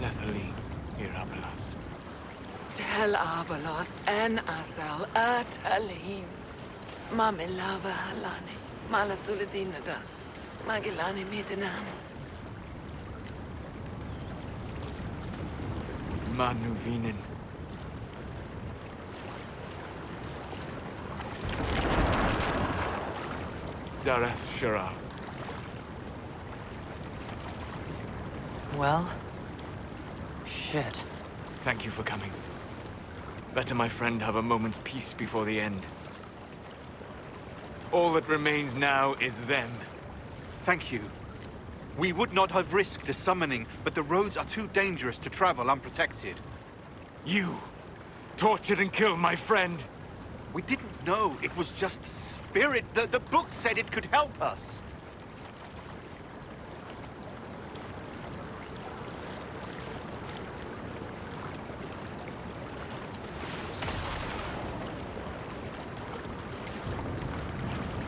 Lethaline, Irabelas. Tel Abalos en Asal Atalin. Mamilava Halani. Malasuladinadas. Magilani Midinan. Manuvinin. Dareth Shiral. Well? Shit. Thank you for coming. Better my friend have a moment's peace before the end. All that remains now is them. Thank you. We would not have risked a summoning, but the roads are too dangerous to travel unprotected. You tortured and killed my friend. We didn't know it was just a spirit. The book said it could help us.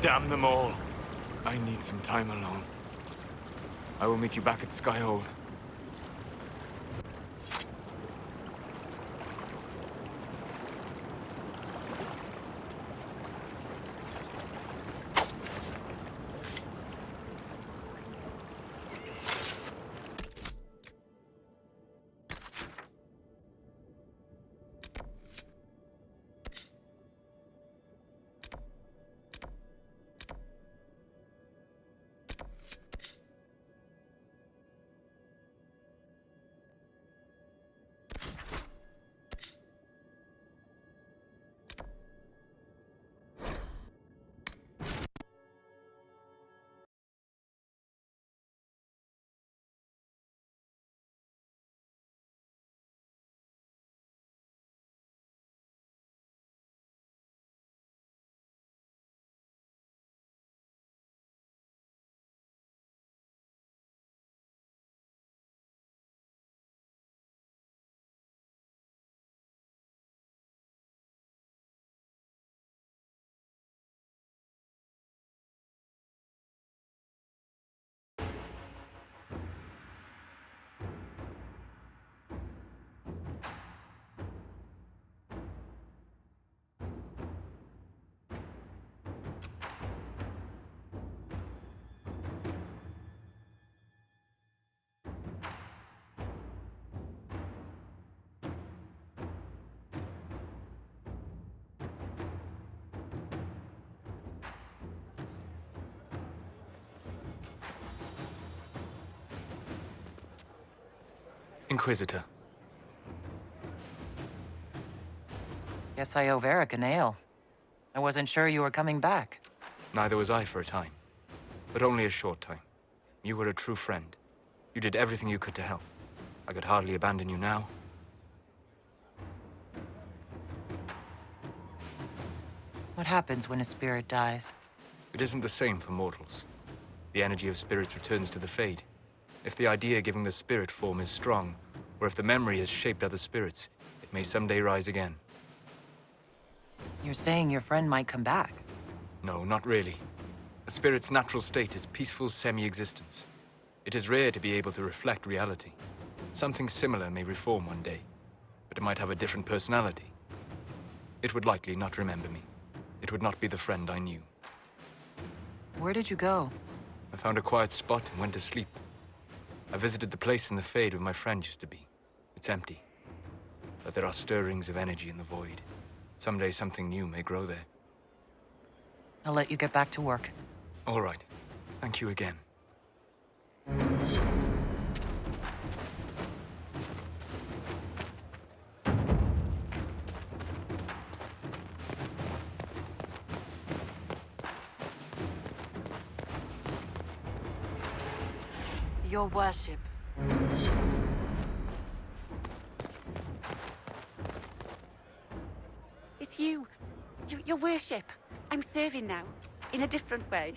Damn them all. I need some time alone. I will meet you back at Skyhold. Inquisitor. Guess I owe Varric a nail. I wasn't sure you were coming back. Neither was I for a time. But only a short time. You were a true friend. You did everything you could to help. I could hardly abandon you now. What happens when a spirit dies? It isn't the same for mortals. The energy of spirits returns to the Fade. If the idea giving the spirit form is strong, or if the memory has shaped other spirits, it may someday rise again. You're saying your friend might come back? No, not really. A spirit's natural state is peaceful semi-existence. It is rare to be able to reflect reality. Something similar may reform one day, but it might have a different personality. It would likely not remember me. It would not be the friend I knew. Where did you go? I found a quiet spot and went to sleep. I visited the place in the Fade where my friend used to be. It's empty. But there are stirrings of energy in the void. Someday something new may grow there. I'll let you get back to work. All right. Thank you again. Your worship. It's you. Your worship. I'm serving now, in a different way.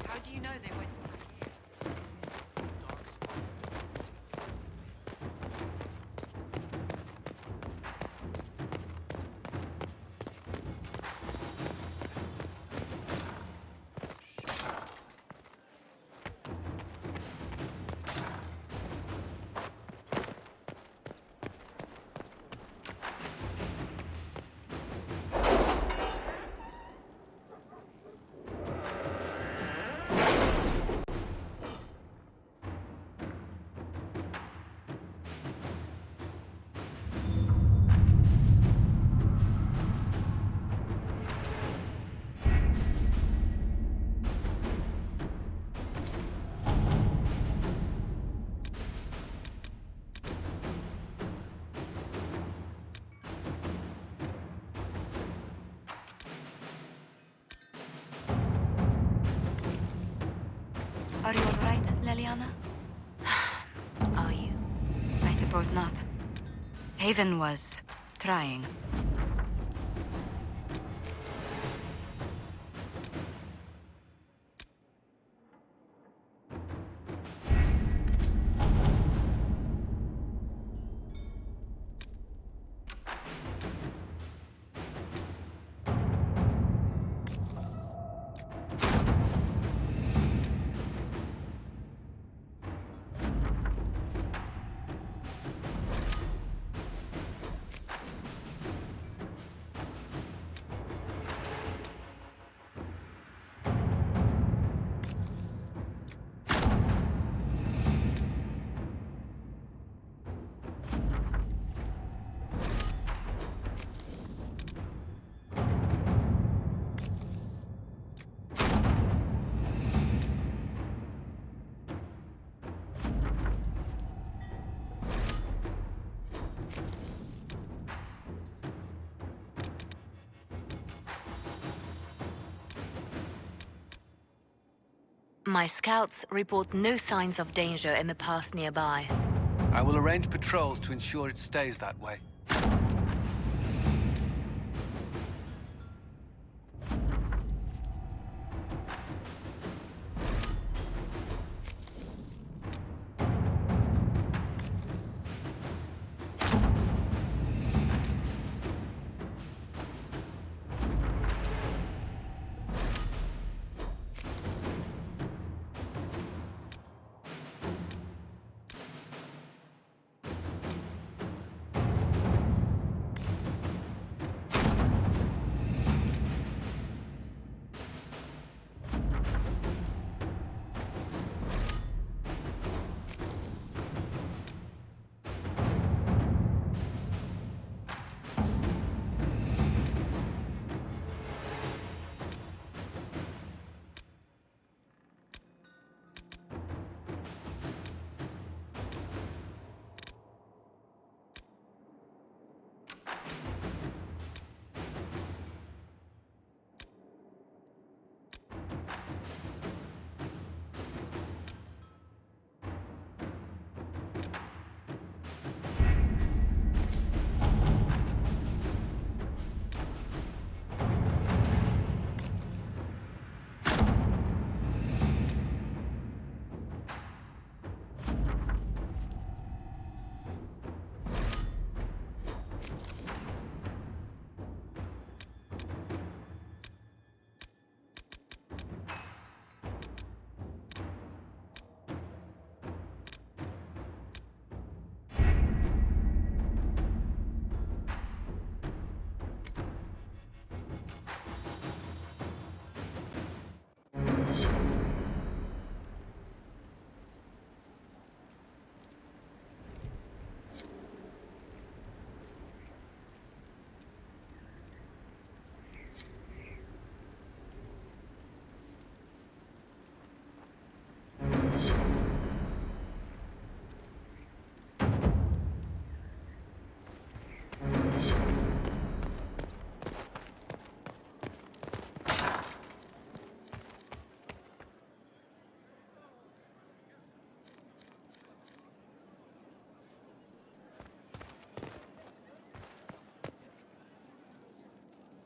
How do you know they went to here? Are you all right, Leliana? Are you? I suppose not. Haven was trying. My scouts report no signs of danger in the pass nearby. I will arrange patrols to ensure it stays that way.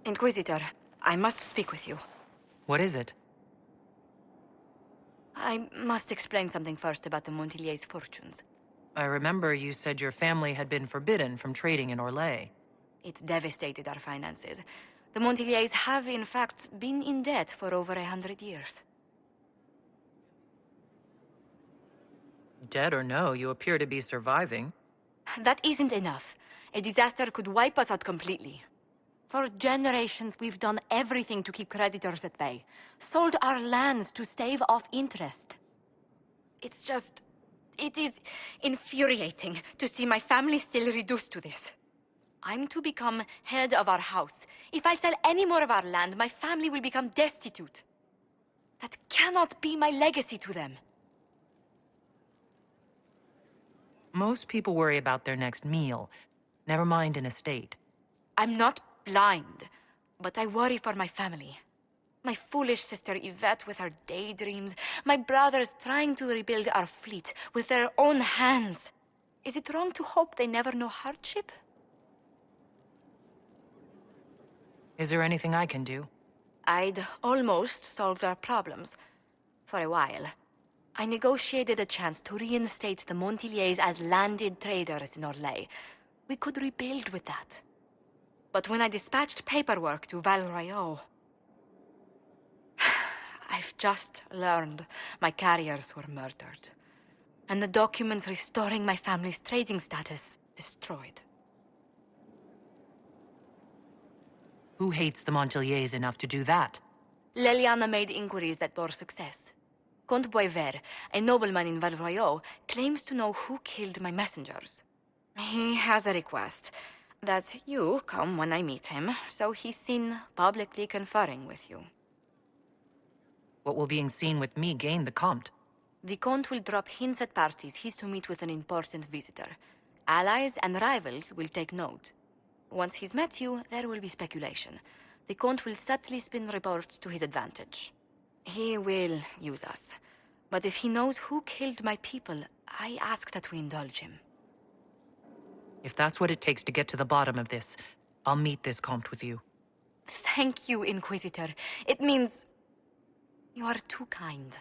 Inquisitor, I must speak with you. What is it? I must explain something first about the Montilier's fortunes. I remember you said your family had been forbidden from trading in Orlais. It's devastated our finances. The Montilier's have, in fact, been in debt for over 100 years. Dead or no, you appear to be surviving. That isn't enough. A disaster could wipe us out completely. For generations, we've done everything to keep creditors at bay. Sold our lands to stave off interest. It's just... it is infuriating to see my family still reduced to this. I'm to become head of our house. If I sell any more of our land, my family will become destitute. That cannot be my legacy to them. Most people worry about their next meal. Never mind an estate. I'm not blind, but I worry for my family. My foolish sister Yvette with her daydreams. My brothers trying to rebuild our fleet with their own hands. Is it wrong to hope they never know hardship? Is there anything I can do? I'd almost solved our problems. For a while. I negotiated a chance to reinstate the Montiliers as landed traders in Orlais. We could rebuild with that. But when I dispatched paperwork to Val Royeaux, I've just learned my carriers were murdered. And the documents restoring my family's trading status destroyed. Who hates the Montiliers enough to do that? Leliana made inquiries that bore success. Comte Bioware, a nobleman in Val Royeaux, claims to know who killed my messengers. He has a request that you come when I meet him, so he's seen publicly conferring with you. What will being seen with me gain the Comte? The Comte will drop hints at parties he's to meet with an important visitor. Allies and rivals will take note. Once he's met you, there will be speculation. The Comte will subtly spin reports to his advantage. He will use us. But if he knows who killed my people, I ask that we indulge him. If that's what it takes to get to the bottom of this, I'll meet this Comte with you. Thank you, Inquisitor. It means... you are too kind.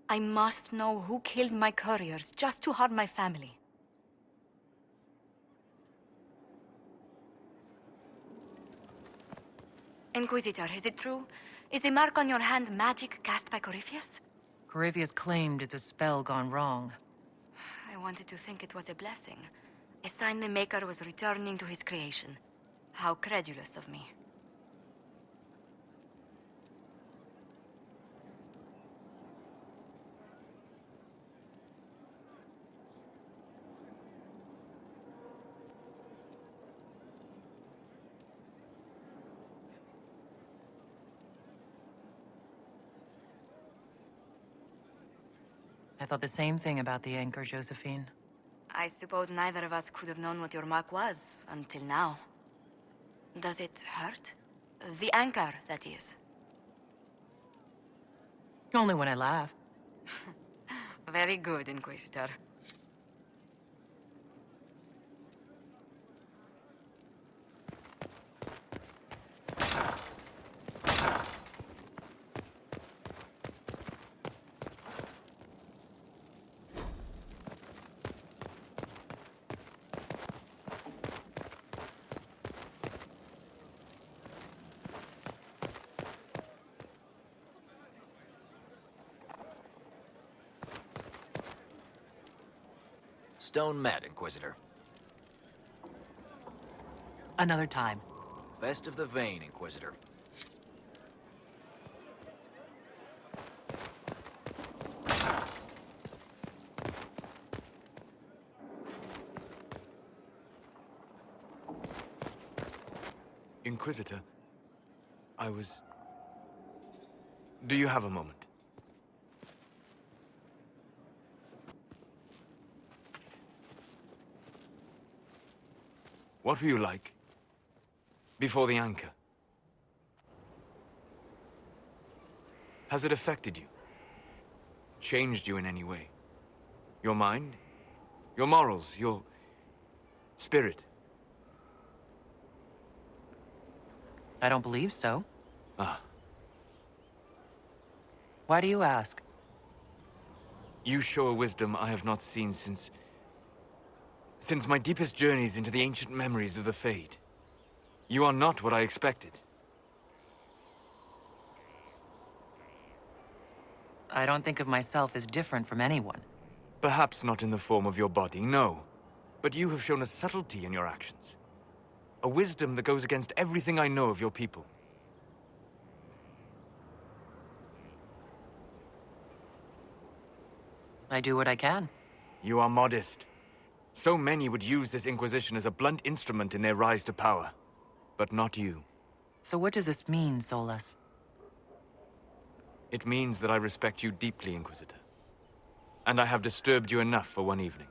I must know who killed my couriers just to harm my family. Inquisitor, is it true? Is the mark on your hand magic cast by Corypheus? Corypheus claimed it's a spell gone wrong. I wanted to think it was a blessing. A sign the Maker was returning to his creation. How credulous of me. I thought the same thing about the anchor, Josephine. I suppose neither of us could have known what your mark was until now. Does it hurt? The anchor, that is. Only when I laugh. Very good, Inquisitor. Stone mad, Inquisitor. Another time. Best of the vein, Inquisitor. Inquisitor, Do you have a moment? What were you like before the anchor? Has it affected you? Changed you in any way? Your mind? Your morals? Your spirit? I don't believe so. Ah. Why do you ask? You show a wisdom I have not seen since my deepest journeys into the ancient memories of the Fade. You are not what I expected. I don't think of myself as different from anyone. Perhaps not in the form of your body, no. But you have shown a subtlety in your actions. A wisdom that goes against everything I know of your people. I do what I can. You are modest. So many would use this Inquisition as a blunt instrument in their rise to power. But not you. So what does this mean, Solas? It means that I respect you deeply, Inquisitor. And I have disturbed you enough for one evening.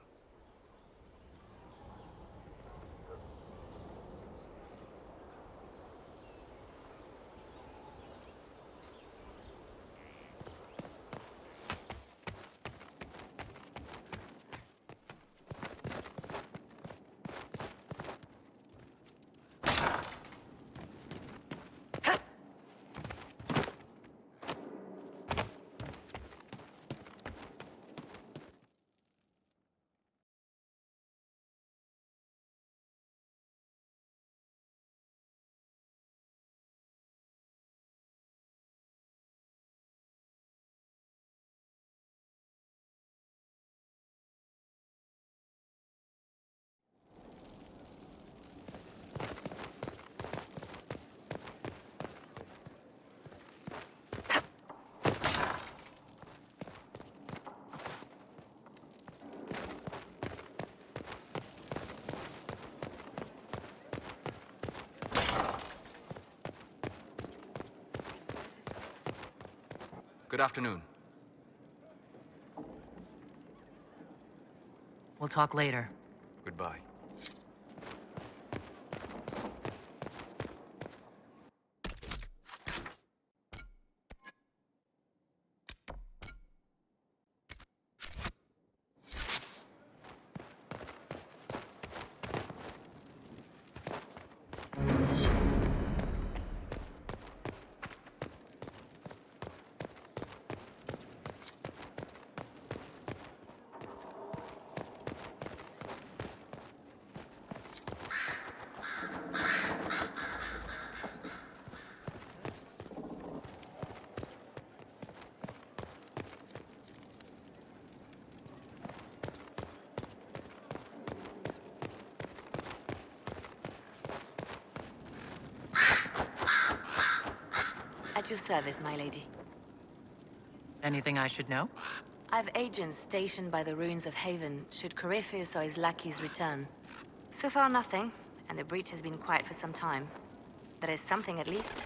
Good afternoon. We'll talk later. Goodbye. At your service, my lady. Anything I should know? I've agents stationed by the ruins of Haven should Corypheus or his lackeys return. So far, nothing, and the breach has been quiet for some time. That is something, at least.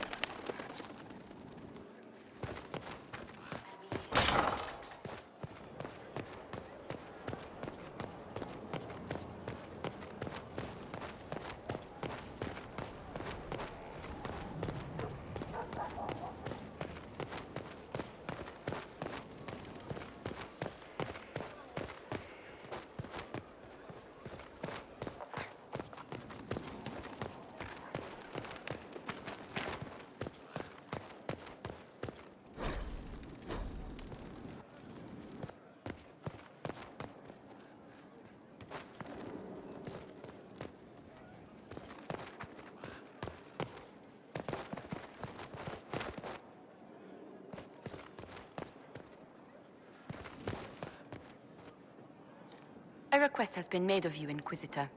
A request has been made of you, Inquisitor.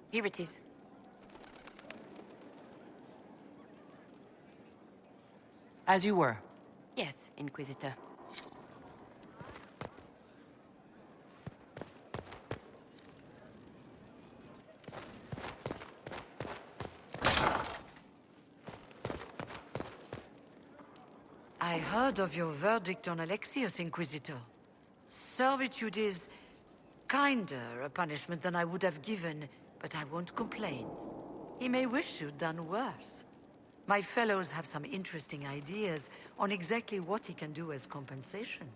Here it is. As you were. Yes, Inquisitor. I heard of your verdict on Alexios, Inquisitor. Servitude is kinder a punishment than I would have given, but I won't complain. He may wish you'd done worse. My fellows have some interesting ideas on exactly what he can do as compensation.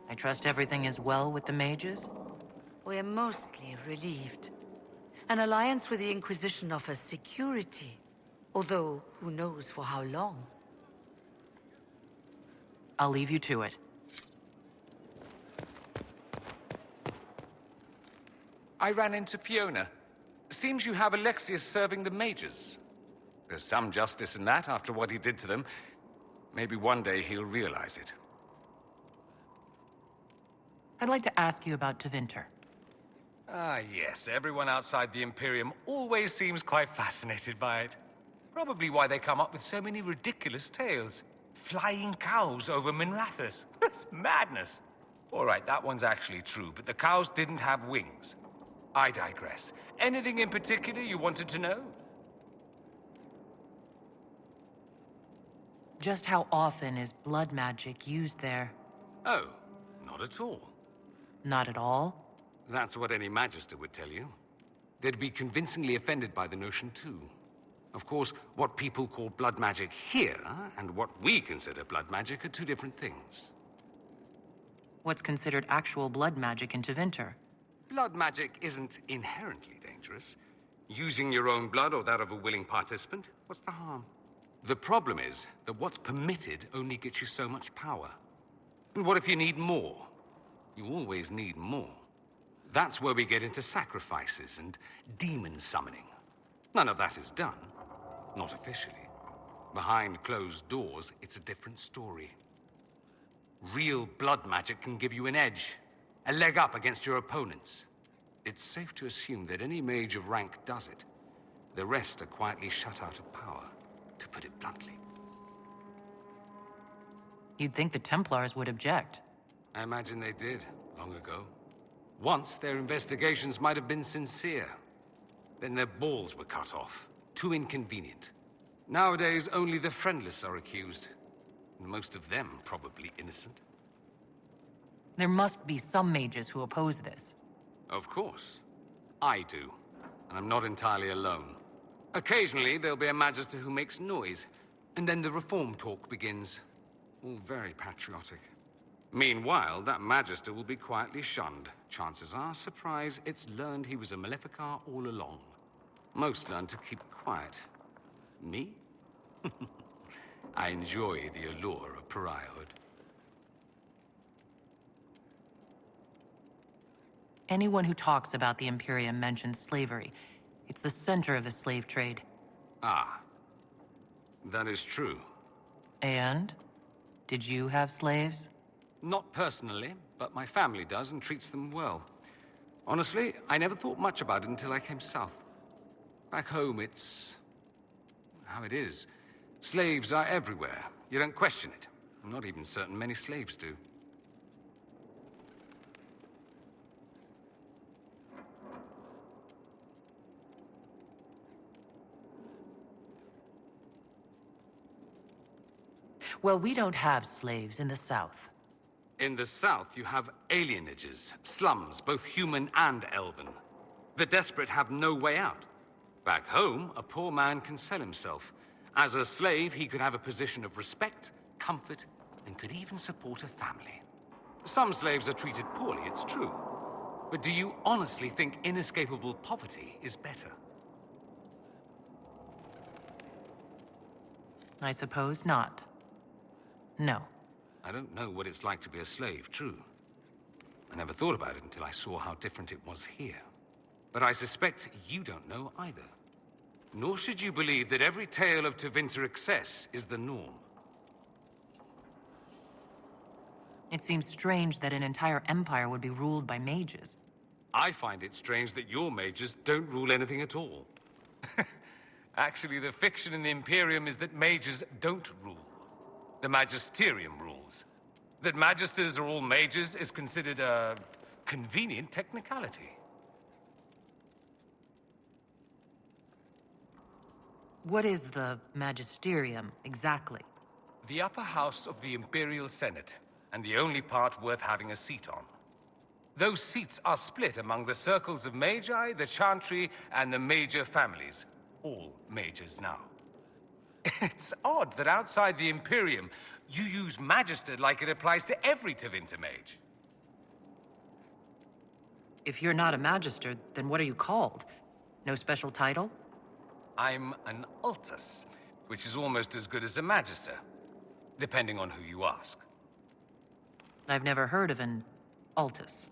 I trust everything is well with the mages? We're mostly relieved. An alliance with the Inquisition offers security, although who knows for how long. I'll leave you to it. I ran into Fiona. Seems you have Alexius serving the mages. There's some justice in that after what he did to them. Maybe one day he'll realize it. I'd like to ask you about Tevinter. Ah, yes. Everyone outside the Imperium always seems quite fascinated by it. Probably why they come up with so many ridiculous tales. Flying cows over Minrathous. It's madness. All right, that one's actually true, but the cows didn't have wings. I digress. Anything in particular you wanted to know? Just how often is blood magic used there? Oh, not at all. Not at all? That's what any Magister would tell you. They'd be convincingly offended by the notion, too. Of course, what people call blood magic here, and what we consider blood magic, are two different things. What's considered actual blood magic in Tevinter? Blood magic isn't inherently dangerous. Using your own blood or that of a willing participant, what's the harm? The problem is that what's permitted only gets you so much power. And what if you need more? You always need more. That's where we get into sacrifices and demon summoning. None of that is done. Not officially. Behind closed doors, it's a different story. Real blood magic can give you an edge, a leg up against your opponents. It's safe to assume that any mage of rank does it. The rest are quietly shut out of power, to put it bluntly. You'd think the Templars would object. I imagine they did, long ago. Once, their investigations might have been sincere. Then their balls were cut off. Too inconvenient. Nowadays, only the friendless are accused. Most of them probably innocent. There must be some mages who oppose this. Of course. I do. And I'm not entirely alone. Occasionally, there'll be a Magister who makes noise, and then the reform talk begins. All very patriotic. Meanwhile, that Magister will be quietly shunned. Chances are, surprise, it's learned he was a Maleficar all along. Most learn to keep quiet. Me? I enjoy the allure of pariahhood. Anyone who talks about the Imperium mentions slavery. It's the center of the slave trade. Ah. That is true. And? Did you have slaves? Not personally, but my family does and treats them well. Honestly, I never thought much about it until I came south. Back home, it's how it is. Slaves are everywhere. You don't question it. I'm not even certain many slaves do. Well, we don't have slaves in the South. In the south, you have alienages, slums, both human and elven. The desperate have no way out. Back home, a poor man can sell himself. As a slave, he could have a position of respect, comfort, and could even support a family. Some slaves are treated poorly, it's true. But do you honestly think inescapable poverty is better? I suppose not. No. I don't know what it's like to be a slave, true. I never thought about it until I saw how different it was here. But I suspect you don't know either. Nor should you believe that every tale of Tevinter excess is the norm. It seems strange that an entire empire would be ruled by mages. I find it strange that your mages don't rule anything at all. Actually, the fiction in the Imperium is that mages don't rule. The Magisterium rules. That magisters are all mages is considered a convenient technicality. What is the Magisterium, exactly? The upper house of the Imperial Senate, and the only part worth having a seat on. Those seats are split among the circles of Magi, the Chantry, and the major families. All mages now. It's odd that outside the Imperium, you use Magister like it applies to every Tevinter mage. If you're not a Magister, then what are you called? No special title? I'm an Altus, which is almost as good as a Magister, depending on who you ask. I've never heard of an Altus.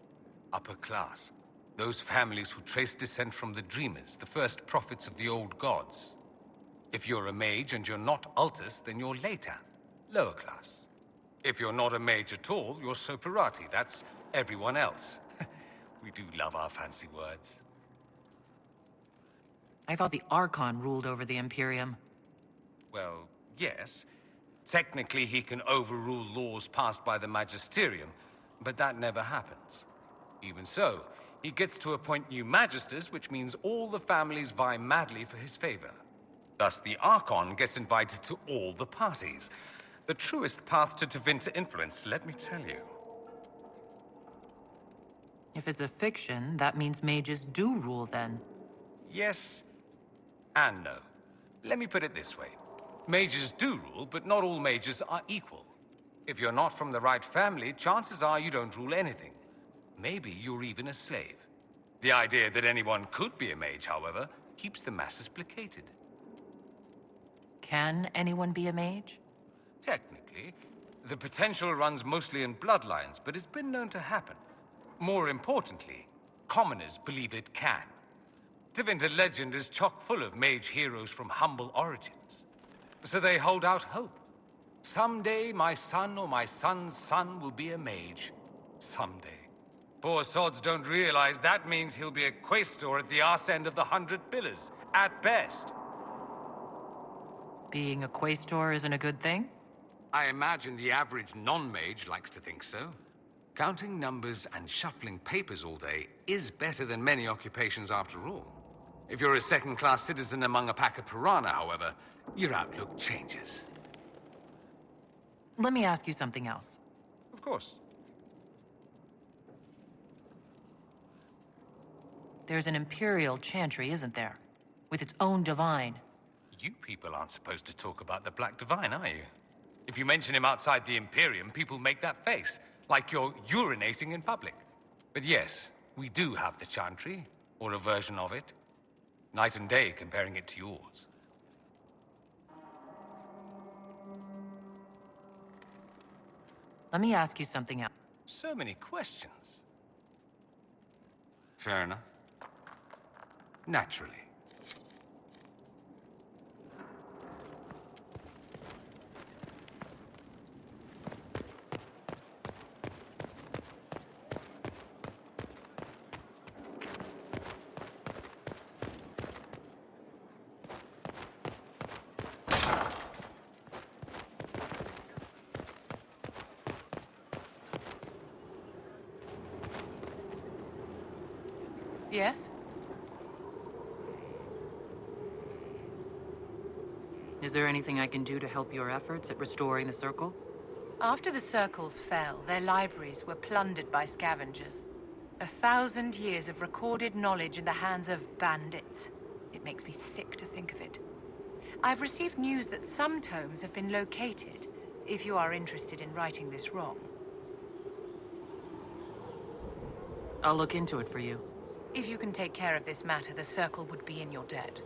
Upper class. Those families who trace descent from the Dreamers, the first prophets of the old gods. If you're a mage and you're not Altus, then you're Leitan, lower class. If you're not a mage at all, you're Soperati. That's everyone else. We do love our fancy words. I thought the Archon ruled over the Imperium. Well, yes. Technically, he can overrule laws passed by the Magisterium, but that never happens. Even so, he gets to appoint new Magisters, which means all the families vie madly for his favor. Thus, the Archon gets invited to all the parties. The truest path to Tevinter influence, let me tell you. If it's a fiction, that means mages do rule then. Yes and no. Let me put it this way. Mages do rule, but not all mages are equal. If you're not from the right family, chances are you don't rule anything. Maybe you're even a slave. The idea that anyone could be a mage, however, keeps the masses placated. Can anyone be a mage? Technically, the potential runs mostly in bloodlines, but it's been known to happen. More importantly, commoners believe it can. Tevinter legend is chock full of mage heroes from humble origins. So they hold out hope. Someday my son or my son's son will be a mage. Someday. Poor sods don't realize that means he'll be a quaestor at the arse end of the 100 Pillars, at best. Being a quaestor isn't a good thing? I imagine the average non-mage likes to think so. Counting numbers and shuffling papers all day is better than many occupations after all. If you're a second-class citizen among a pack of piranha, however, your outlook changes. let me ask you something else. Of course. There's an Imperial Chantry, isn't there? With its own divine. You people aren't supposed to talk about the Black Divine, are you? If you mention him outside the Imperium, people make that face, like you're urinating in public. But yes, we do have the Chantry, or a version of it. Night and day comparing it to yours. Let me ask you something else. So many questions. Fair enough. Naturally. Yes? Is there anything I can do to help your efforts at restoring the Circle? After the Circles fell, their libraries were plundered by scavengers. 1,000 years of recorded knowledge in the hands of bandits. It makes me sick to think of it. I've received news that some tomes have been located, if you are interested in righting this wrong. I'll look into it for you. If you can take care of this matter, the Circle would be in your debt.